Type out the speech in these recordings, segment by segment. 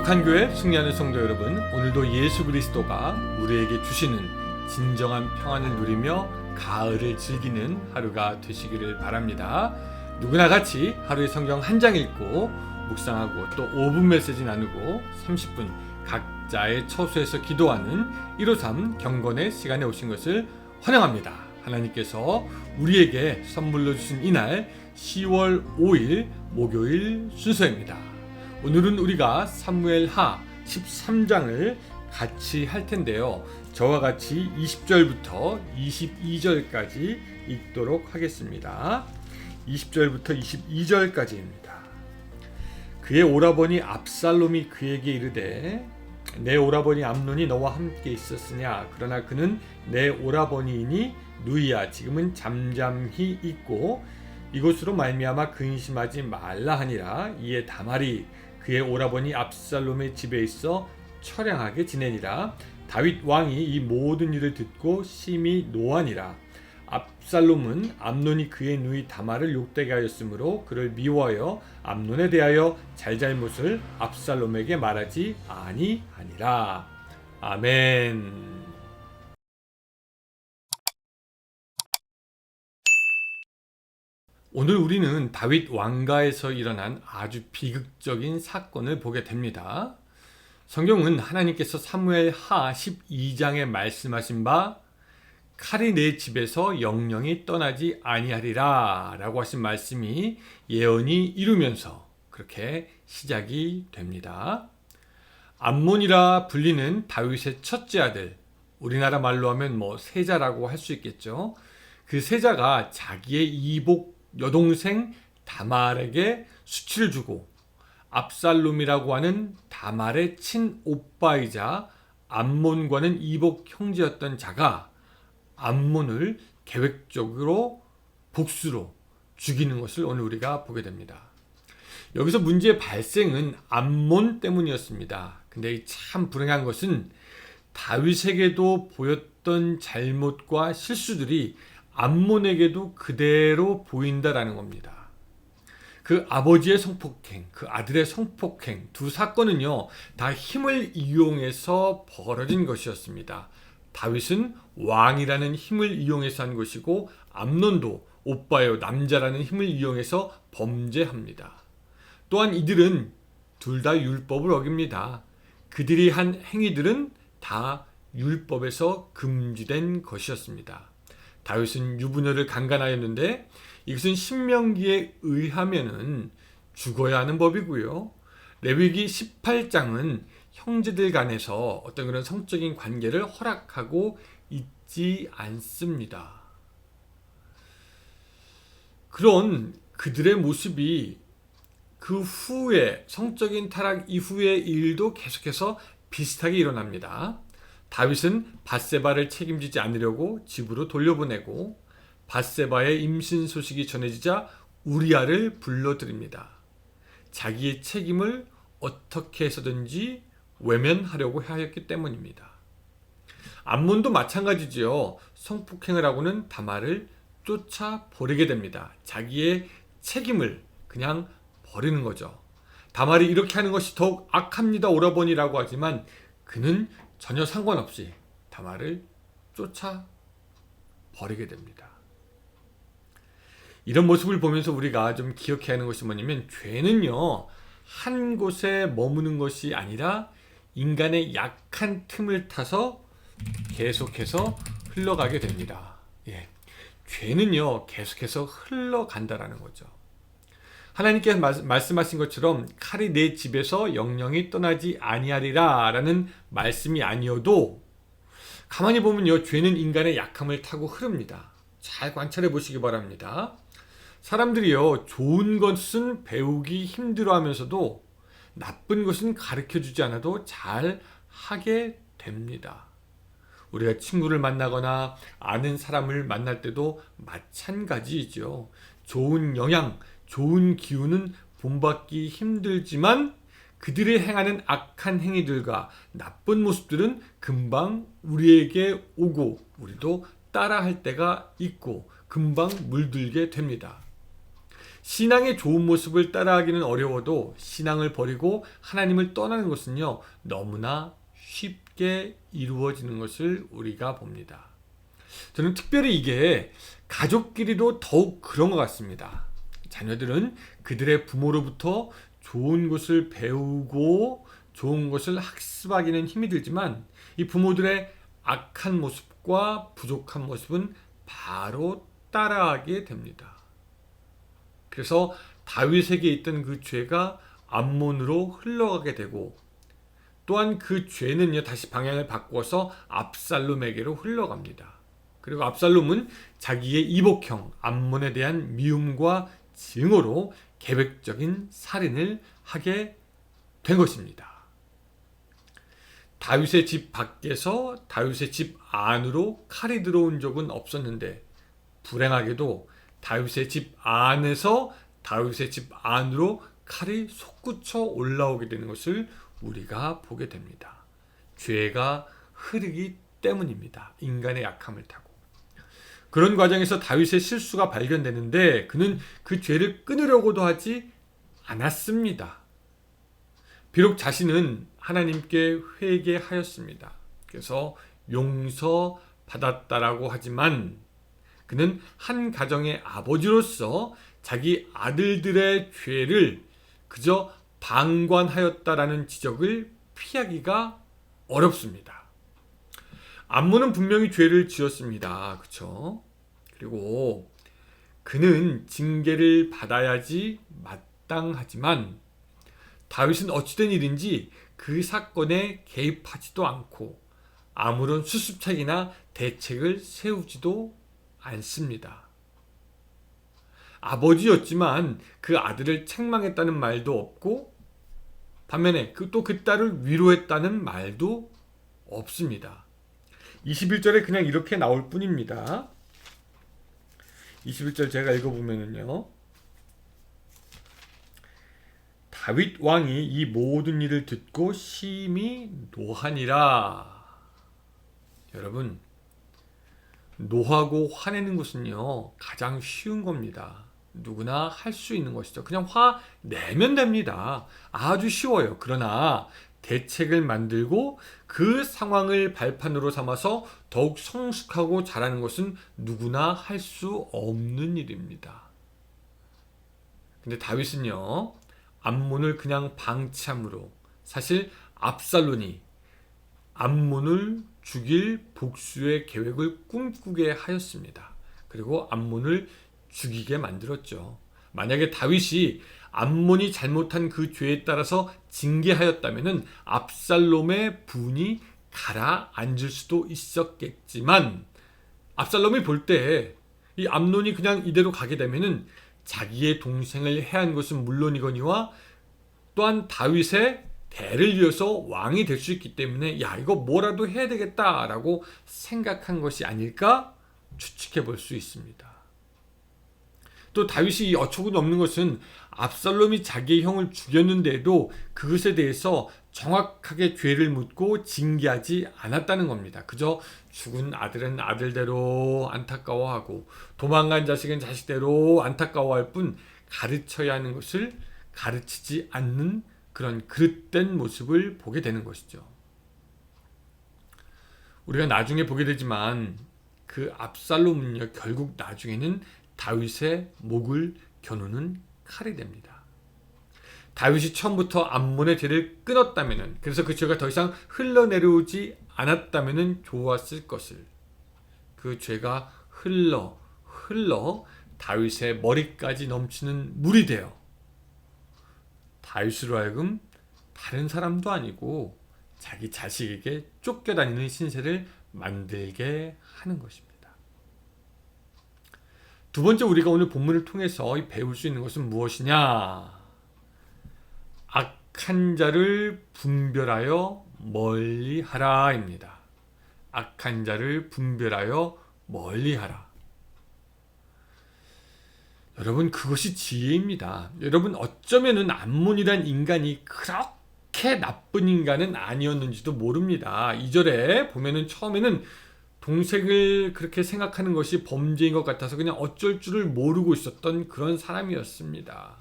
거룩한 교회 승리하는 성도 여러분, 오늘도 예수 그리스도가 우리에게 주시는 진정한 평안을 누리며 가을을 즐기는 하루가 되시기를 바랍니다. 누구나 같이 하루의 성경 한 장 읽고 묵상하고 또 5분 메시지 나누고 30분 각자의 처소에서 기도하는 153 경건의 시간에 오신 것을 환영합니다. 하나님께서 우리에게 선물로 주신 이날 10월 5일 목요일 순서입니다. 오늘은 우리가 사무엘하 13장을 같이 할 텐데요. 저와 같이 20절부터 22절까지 읽도록 하겠습니다. 20절부터 22절까지입니다. 그의 오라버니 압살롬이 그에게 이르되 내 오라버니 암논이 너와 함께 있었으냐? 그러나 그는 내 오라버니이니 누이야 지금은 잠잠히 있고 이곳으로 말미암아 근심하지 말라 하니라. 이에 다말이 그의 오라버니 압살롬의 집에 있어 처량하게 지내니라. 다윗 왕이 이 모든 일을 듣고 심히 노하니라. 압살롬은 암논이 그의 누이 다말을 욕되게 하였으므로 그를 미워하여 암논에 대하여 잘잘못을 압살롬에게 말하지 아니하니라. 아멘. 오늘 우리는 다윗 왕가에서 일어난 아주 비극적인 사건을 보게 됩니다. 성경은 하나님께서 사무엘하 12장에 말씀하신 바 칼이 내 집에서 영영이 떠나지 아니하리라 라고 하신 말씀이 예언이 이루면서 그렇게 시작이 됩니다. 암몬이라 불리는 다윗의 첫째 아들, 우리나라 말로 하면 세자라고 할 수 있겠죠. 그 세자가 자기의 이복 여동생 다말에게 수치를 주고 압살롬이라고 하는 다말의 친오빠이자 암몬과는 이복 형제였던 자가 암몬을 계획적으로 복수로 죽이는 것을 오늘 우리가 보게 됩니다. 여기서 문제의 발생은 암몬 때문이었습니다. 근데 참 불행한 것은 다윗에게도 보였던 잘못과 실수들이 암몬에게도 그대로 보인다라는 겁니다. 그 아버지의 성폭행, 그 아들의 성폭행 두 사건은요 다 힘을 이용해서 벌어진 것이었습니다. 다윗은 왕이라는 힘을 이용해서 한 것이고 암논도 오빠요 남자라는 힘을 이용해서 범죄합니다. 또한 이들은 둘 다 율법을 어깁니다. 그들이 한 행위들은 다 율법에서 금지된 것이었습니다. 다윗은 유부녀를 강간하였는데 이것은 신명기에 의하면은 죽어야 하는 법이고요. 레위기 18장은 형제들 간에서 어떤 그런 성적인 관계를 허락하고 있지 않습니다. 그런 그들의 모습이 그 후에 성적인 타락 이후의 일도 계속해서 비슷하게 일어납니다. 다윗은 밧세바를 책임지지 않으려고 집으로 돌려보내고 밧세바의 임신 소식이 전해지자 우리아를 불러들입니다. 자기의 책임을 어떻게 해서든지 외면하려고 하였기 때문입니다. 암몬도 마찬가지지요. 성폭행을 하고는 다말을 쫓아버리게 됩니다. 자기의 책임을 그냥 버리는 거죠. 다말이 이렇게 하는 것이 더욱 악합니다 오라버니라고 하지만 그는 전혀 상관없이 다말을 쫓아버리게 됩니다. 이런 모습을 보면서 우리가 좀 기억해야 하는 것이 뭐냐면 죄는요 한 곳에 머무는 것이 아니라 인간의 약한 틈을 타서 계속해서 흘러가게 됩니다. 죄는요 계속해서 흘러간다라는 거죠. 하나님께서 말씀하신 것처럼 칼이 내 집에서 영영이 떠나지 아니하리라 라는 말씀이 아니어도 가만히 보면요 죄는 인간의 약함을 타고 흐릅니다. 잘 관찰해 보시기 바랍니다. 사람들이요 좋은 것은 배우기 힘들어하면서도 나쁜 것은 가르쳐주지 않아도 잘 하게 됩니다. 우리가 친구를 만나거나 아는 사람을 만날 때도 마찬가지이죠. 좋은 영향, 좋은 기운은 본받기 힘들지만 그들이 행하는 악한 행위들과 나쁜 모습들은 금방 우리에게 오고 우리도 따라할 때가 있고 금방 물들게 됩니다. 신앙의 좋은 모습을 따라하기는 어려워도 신앙을 버리고 하나님을 떠나는 것은요, 너무나 쉽게 이루어지는 것을 우리가 봅니다. 저는 특별히 이게 가족끼리도 더욱 그런 것 같습니다. 자녀들은 그들의 부모로부터 좋은 것을 배우고 좋은 것을 학습하기는 힘이 들지만 이 부모들의 악한 모습과 부족한 모습은 바로 따라하게 됩니다. 그래서 다윗에게 있던 그 죄가 암몬으로 흘러가게 되고 또한 그 죄는요 다시 방향을 바꿔서 압살롬에게로 흘러갑니다. 그리고 압살롬은 자기의 이복형 암몬에 대한 미움과 증오로 계획적인 살인을 하게 된 것입니다. 다윗의 집 밖에서 다윗의 집 안으로 칼이 들어온 적은 없었는데 불행하게도 다윗의 집 안에서 다윗의 집 안으로 칼이 솟구쳐 올라오게 되는 것을 우리가 보게 됩니다. 죄가 흐르기 때문입니다. 인간의 약함을 타고. 그런 과정에서 다윗의 실수가 발견되는데 그는 그 죄를 끊으려고도 하지 않았습니다. 비록 자신은 하나님께 회개하였습니다. 그래서 용서받았다라고 하지만 그는 한 가정의 아버지로서 자기 아들들의 죄를 그저 방관하였다라는 지적을 피하기가 어렵습니다. 암몬은 분명히 죄를 지었습니다. 그렇죠? 그리고 그는 징계를 받아야지 마땅하지만 다윗은 어찌된 일인지 그 사건에 개입하지도 않고 아무런 수습책이나 대책을 세우지도 않습니다. 아버지였지만 그 아들을 책망했다는 말도 없고 반면에 또 그 딸을 위로했다는 말도 없습니다. 21절에 그냥 이렇게 나올 뿐입니다. 21절 제가 읽어보면요. 다윗 왕이 이 모든 일을 듣고 심히 노하니라. 여러분, 노하고 화내는 것은요 가장 쉬운 겁니다. 누구나 할 수 있는 것이죠. 그냥 화 내면 됩니다. 아주 쉬워요. 그러나 대책을 만들고 그 상황을 발판으로 삼아서 더욱 성숙하고 잘하는 것은 누구나 할 수 없는 일입니다. 근데 다윗은요 암몬을 그냥 방치함으로 사실 압살롬이 암몬을 죽일 복수의 계획을 꿈꾸게 하였습니다. 그리고 암몬을 죽이게 만들었죠. 만약에 다윗이 암몬이 잘못한 그 죄에 따라서 징계하였다면 압살롬의 분이 가라앉을 수도 있었겠지만 압살롬이 볼 때 이 암논이 그냥 이대로 가게 되면 자기의 동생을 해한 것은 물론이거니와 또한 다윗의 대를 이어서 왕이 될 수 있기 때문에 야 이거 뭐라도 해야 되겠다라고 생각한 것이 아닐까 추측해 볼 수 있습니다. 또 다윗이 이 어처구니 없는 것은 압살롬이 자기의 형을 죽였는데도 그것에 대해서 정확하게 죄를 묻고 징계하지 않았다는 겁니다. 그저 죽은 아들은 아들대로 안타까워하고 도망간 자식은 자식대로 안타까워할 뿐 가르쳐야 하는 것을 가르치지 않는 그런 그릇된 모습을 보게 되는 것이죠. 우리가 나중에 보게 되지만 그 압살롬은요 결국 나중에는 다윗의 목을 겨누는 칼이 됩니다. 다윗이 처음부터 암몬의 죄를 끊었다면 그래서 그 죄가 더 이상 흘러내려오지 않았다면 좋았을 것을 그 죄가 흘러 다윗의 머리까지 넘치는 물이 되어 다윗으로 하여금 다른 사람도 아니고 자기 자식에게 쫓겨다니는 신세를 만들게 하는 것입니다. 두 번째 우리가 오늘 본문을 통해서 배울 수 있는 것은 무엇이냐? 악한 자를 분별하여 멀리하라입니다. 악한 자를 분별하여 멀리하라. 여러분 그것이 지혜입니다. 여러분 어쩌면은 암몬이란 인간이 그렇게 나쁜 인간은 아니었는지도 모릅니다. 2절에 보면은 처음에는 동생을 그렇게 생각하는 것이 범죄인 것 같아서 그냥 어쩔 줄을 모르고 있었던 그런 사람이었습니다.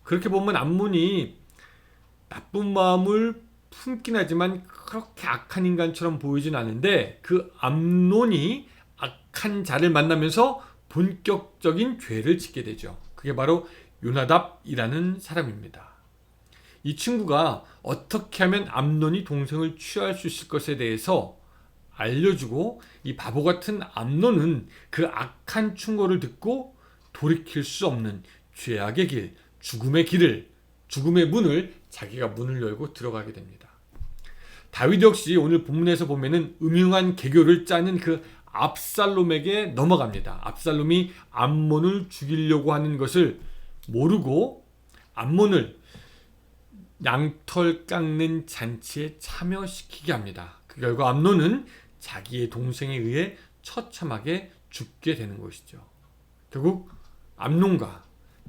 그렇게 보면 암논이 나쁜 마음을 품긴 하지만 그렇게 악한 인간처럼 보이진 않은데, 그 암논이 악한 자를 만나면서 본격적인 죄를 짓게 되죠. 그게 바로 요나답이라는 사람입니다. 이 친구가 어떻게 하면 암논이 동생을 취할 수 있을 것에 대해서 알려주고, 이 바보 같은 암논은 그 악한 충고를 듣고 돌이킬 수 없는 죄악의 길, 죽음의 문을 자기가 문을 열고 들어가게 됩니다. 다윗 역시 오늘 본문에서 보면은 음흉한 계교를 짜는 그 압살롬에게 넘어갑니다. 압살롬이 암몬을 죽이려고 하는 것을 모르고 암몬을 양털 깎는 잔치에 참여시키게 합니다. 그 결과 암논은 자기의 동생에 의해 처참하게 죽게 되는 것이죠. 결국 암논과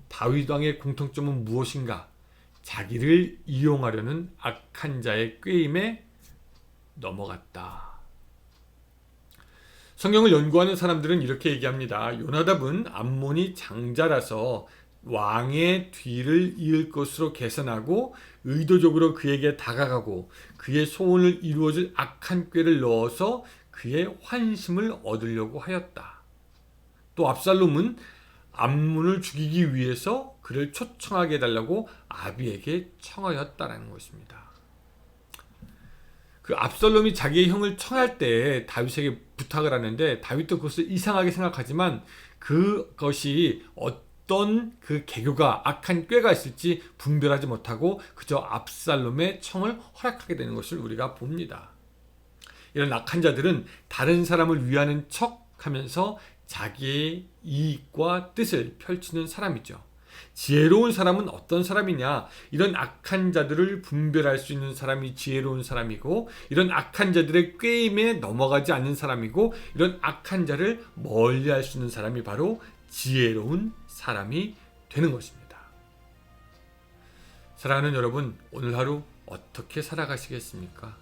다윗 왕의 공통점은 무엇인가? 자기를 이용하려는 악한 자의 꾀임에 넘어갔다. 성경을 연구하는 사람들은 이렇게 얘기합니다. 요나답은 암몬이 장자라서 왕의 뒤를 이을 것으로 계산하고 의도적으로 그에게 다가가고 그의 소원을 이루어줄 악한 꾀를 넣어서 그의 환심을 얻으려고 하였다. 또 압살롬은 암논을 죽이기 위해서 그를 초청하게 해달라고 아비에게 청하였다라는 것입니다. 그 압살롬이 자기의 형을 청할 때 다윗에게 부탁을 하는데, 다윗도 그것을 이상하게 생각하지만 그것이 어떤 그 계교가 악한 꾀가 있을지 분별하지 못하고 그저 압살롬의 청을 허락하게 되는 것을 우리가 봅니다. 이런 악한 자들은 다른 사람을 위하는 척 하면서 자기의 이익과 뜻을 펼치는 사람이죠. 지혜로운 사람은 어떤 사람이냐? 이런 악한 자들을 분별할 수 있는 사람이 지혜로운 사람이고, 이런 악한 자들의 꾀임에 넘어가지 않는 사람이고, 이런 악한 자를 멀리할 수 있는 사람이 바로 지혜로운 사람이 되는 것입니다. 사랑하는 여러분, 오늘 하루 어떻게 살아가시겠습니까?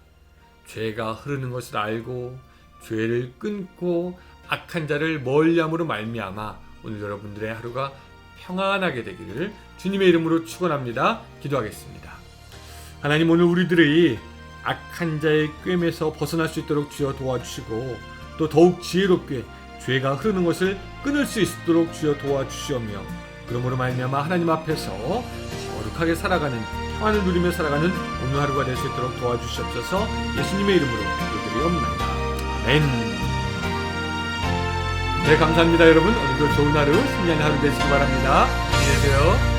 죄가 흐르는 것을 알고 죄를 끊고 악한 자를 멀리함으로 말미암아 오늘 여러분들의 하루가 평안하게 되기를 주님의 이름으로 축원합니다. 기도하겠습니다. 하나님, 오늘 우리들의 악한 자의 꾀임에서 벗어날 수 있도록 주여 도와주시고, 또 더욱 지혜롭게 죄가 흐르는 것을 끊을 수 있도록 주여 도와주시오며, 그러므로 말미암아 하나님 앞에서 거룩하게 살아가는, 평안을 누리며 살아가는 오늘 하루가 될 수 있도록 도와주시옵소서. 예수님의 이름으로 기도드리옵나이다. 아멘. 네, 감사합니다. 여러분, 오늘도 좋은 하루, 승리하는 하루 되시기 바랍니다. 안녕히 계세요.